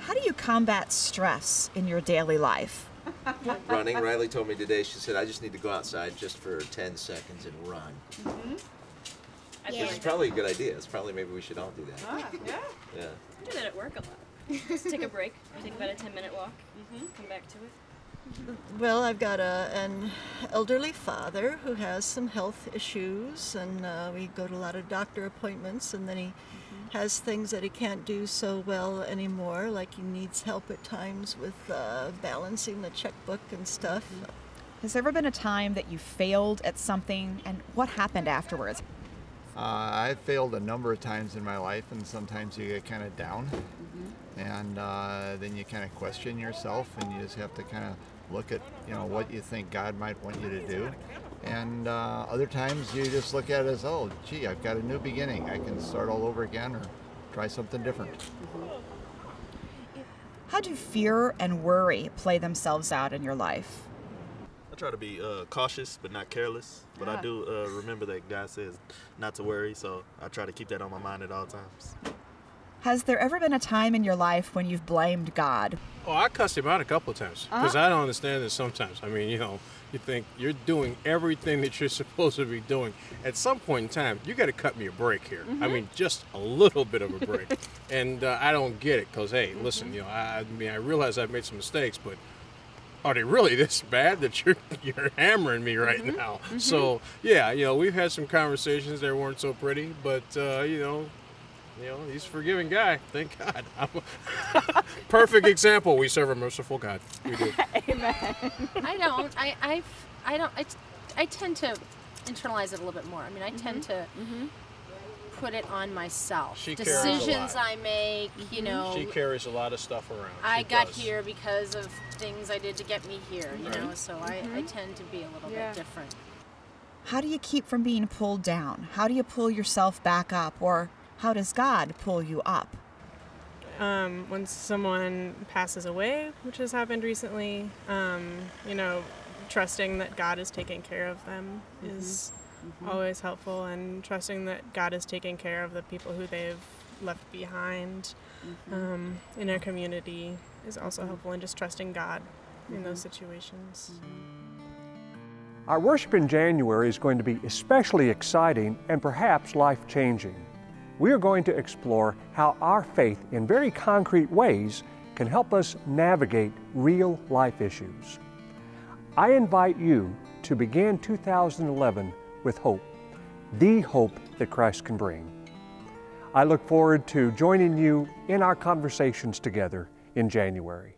How do you combat stress in your daily life? Running. Riley told me today, she said, I just need to go outside just for 10 seconds and run. Which is probably a good idea. It's probably maybe we should all do that. Yeah. Yeah. I do that at work a lot. Just take a break. I take about a 10-minute walk. Come back to it. Well, I've got an elderly father who has some health issues, and we go to a lot of doctor appointments, and then he has things that he can't do so well anymore, like he needs help at times with balancing the checkbook and stuff. Has there ever been a time that you failed at something, and what happened afterwards? I've failed a number of times in my life, and sometimes you get kind of down, and then you kind of question yourself, and you just have to kind of look at what you think God might want you to do. And other times you just look at it as, oh, gee, I've got a new beginning. I can start all over again or try something different. How do fear and worry play themselves out in your life? I try to be cautious but not careless. But I do remember that God says not to worry, so I try to keep that on my mind at all times. Has there ever been a time in your life when you've blamed God? Oh, I cussed him out a couple of times because I don't understand it sometimes. I mean, you think you're doing everything that you're supposed to be doing. At some point in time, you got to cut me a break here. I mean, just a little bit of a break. And I don't get it because, hey, listen, I realize I've made some mistakes, but are they really this bad that you're hammering me right now? So, yeah, we've had some conversations that weren't so pretty, but, he's a forgiving guy. Thank God. Perfect example. We serve a merciful God. We do. Amen. I don't. I tend to internalize it a little bit more. I mean, I tend to put it on myself. She carries a lot. Decisions I make, She carries a lot of stuff around. I got here because of things I did to get me here, so I tend to be a little bit different. How do you keep from being pulled down? How do you pull yourself back up? Or how does God pull you up? When someone passes away, which has happened recently, trusting that God is taking care of them is always helpful, and trusting that God is taking care of the people who they've left behind in our community is also helpful, and just trusting God in those situations. Our worship in January is going to be especially exciting and perhaps life-changing. We are going to explore how our faith in very concrete ways can help us navigate real life issues. I invite you to begin 2011 with hope, the hope that Christ can bring. I look forward to joining you in our conversations together in January.